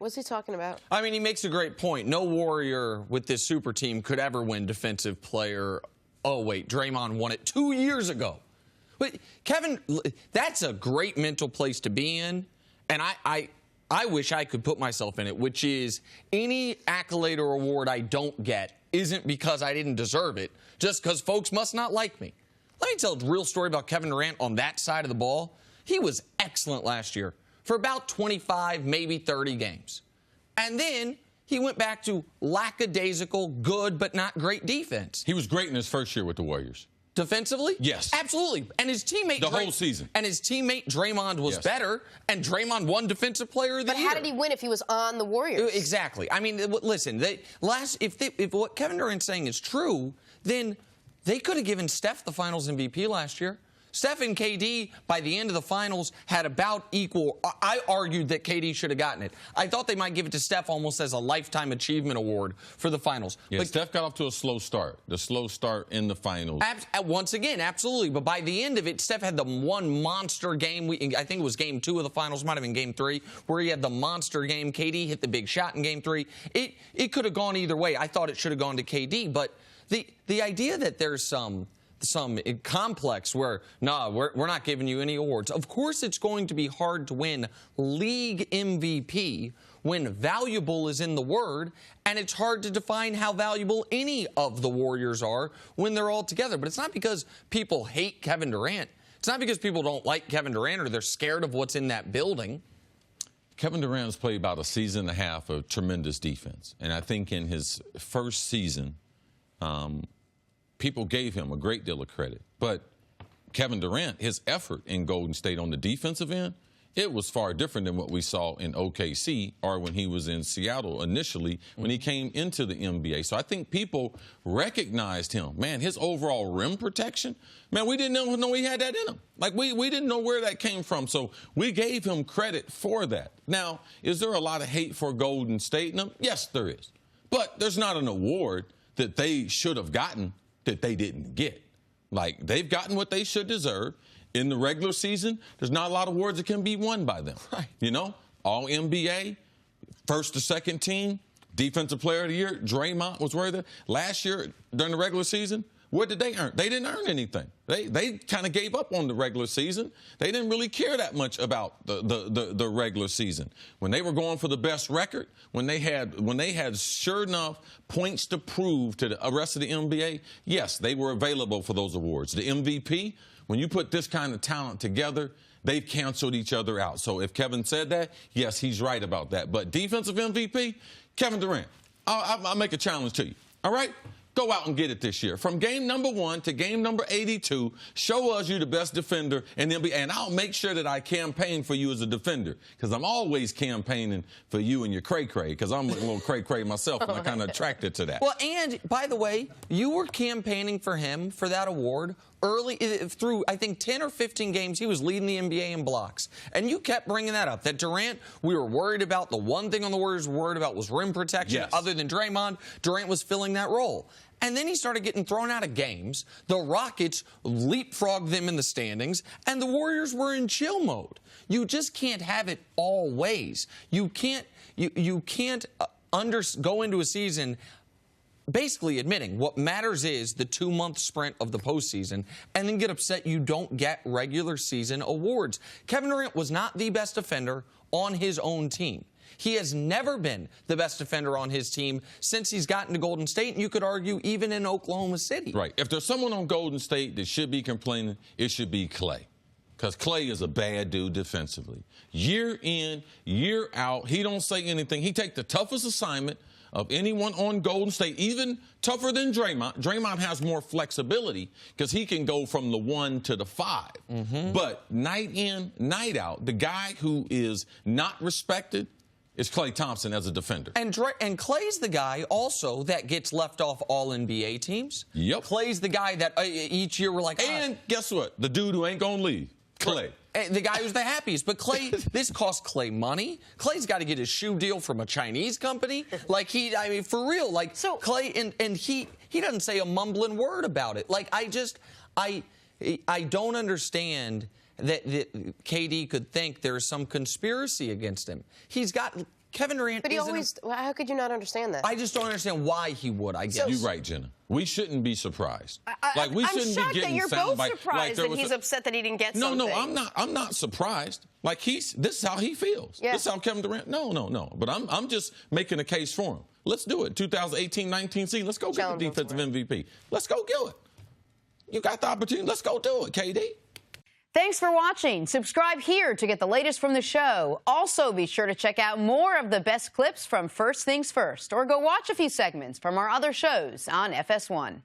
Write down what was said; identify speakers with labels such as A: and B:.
A: What's he talking about?
B: I mean, he makes a great point. No Warrior with this super team could ever win Defensive Player. Oh, wait, Draymond won it 2 years ago. But, Kevin, that's a great mental place to be in, and I wish I could put myself in it, which is any accolade or award I don't get isn't because I didn't deserve it, just because folks must not like me. Let me tell a real story about Kevin Durant on that side of the ball. He was excellent last year for about 25, maybe 30 games. And then he went back to lackadaisical, good but not great defense.
C: He was great in his first year with the Warriors.
B: Defensively?
C: Yes.
B: Absolutely. And his teammate...
C: The whole season.
B: And his teammate Draymond was better, and Draymond won Defensive Player of the Year.
A: But how did he win if he was on the Warriors?
B: Exactly. I mean, listen, if what Kevin Durant's saying is true, then they could have given Steph the Finals MVP last year. Steph and KD, by the end of the finals, had about equal. I argued that KD should have gotten it. I thought they might give it to Steph almost as a Lifetime Achievement Award for the finals.
C: Yeah, but Steph got off to a slow start. The slow start in the finals.
B: Once again, absolutely. But by the end of it, Steph had the one monster game. I think it was game 2 of the finals, might have been game 3, where he had the monster game. KD hit the big shot in game 3. It could have gone either way. I thought it should have gone to KD. But the idea that there's some complex where, no, we're not giving you any awards. Of course it's going to be hard to win league MVP when valuable is in the word, and it's hard to define how valuable any of the Warriors are when they're all together. But it's not because people hate Kevin Durant. It's not because people don't like Kevin Durant or they're scared of what's in that building.
C: Kevin Durant has played about a season and a half of tremendous defense. And I think in his first season, people gave him a great deal of credit. But Kevin Durant, his effort in Golden State on the defensive end, it was far different than what we saw in OKC or when he was in Seattle initially when he came into the NBA. So I think people recognized him. Man, his overall rim protection, man, we didn't know he had that in him. Like, we didn't know where that came from. So we gave him credit for that. Now, is there a lot of hate for Golden State? Yes, there is. But there's not an award that they should have gotten that they didn't get. Like, they've gotten what they should deserve. In the regular season, there's not a lot of awards that can be won by them.
B: Right.
C: You know, all NBA, first to second team, Defensive Player of the Year, Draymond was worth it. Last year, during the regular season, what did they earn? They didn't earn anything. They kind of gave up on the regular season. They didn't really care that much about the regular season. When they were going for the best record, when they had sure enough points to prove to the rest of the NBA, yes, they were available for those awards. The MVP, when you put this kind of talent together, they've canceled each other out. So if Kevin said that, yes, he's right about that. But defensive MVP, Kevin Durant, I'll make a challenge to you. All right? Go out and get it this year. From game number 1 to game number 82, show us you the best defender in the NBA. And I'll make sure that I campaign for you as a defender, because I'm always campaigning for you and your cray-cray, because I'm a little cray-cray myself, and I'm kind of attracted to that.
B: Well, and, by the way, you were campaigning for him for that award early through, I think, 10 or 15 games. He was leading the NBA in blocks. And you kept bringing that up, that Durant, we were worried about. The one thing on the Warriors were worried about was rim protection.
C: Yes.
B: Other than Draymond, Durant was filling that role. And then he started getting thrown out of games. The Rockets leapfrogged them in the standings, and the Warriors were in chill mode. You just can't have it all ways. You can't go into a season basically admitting what matters is the 2-month sprint of the postseason and then get upset you don't get regular season awards. Kevin Durant was not the best defender on his own team. He has never been the best defender on his team since he's gotten to Golden State, and you could argue even in Oklahoma City.
C: Right. If there's someone on Golden State that should be complaining, it should be Clay. Because Clay is a bad dude defensively. Year in, year out, he don't say anything. He takes the toughest assignment of anyone on Golden State, even tougher than Draymond. Draymond has more flexibility because he can go from the 1 to the 5. Mm-hmm. But night in, night out, the guy who is not respected is Klay Thompson as a defender.
B: And Clay's the guy also that gets left off all NBA teams.
C: Yep.
B: Clay's the guy that each year we're like,
C: and guess what? The dude who ain't going to leave. Clay.
B: The guy who's the happiest. But Clay, this costs Clay money. Clay's got to get his shoe deal from a Chinese company. Like, I mean, for real. Like, so, Clay, and he doesn't say a mumbling word about it. Like, I don't understand that KD could think there's some conspiracy against him. He's got Kevin Durant
A: But he
B: isn't
A: always. How could you not understand that?
B: I just don't understand why he would, I guess.
C: You're right, Jenna. We shouldn't be surprised.
A: I'm
C: shouldn't
A: shocked
C: be
A: that
C: getting
A: you're both surprised that he's
C: a,
A: upset that he didn't get
C: No,
A: something.
C: no, I'm not surprised. Like this is how he feels.
A: Yeah.
C: This is how Kevin Durant. No. But I'm just making a case for him. Let's do it. 2018-19 season. Let's go get the defensive MVP. Let's go do it. You got the opportunity. Let's go do it, KD.
D: Thanks for watching. Subscribe here to get the latest from the show. Also, be sure to check out more of the best clips from First Things First, or go watch a few segments from our other shows on FS1.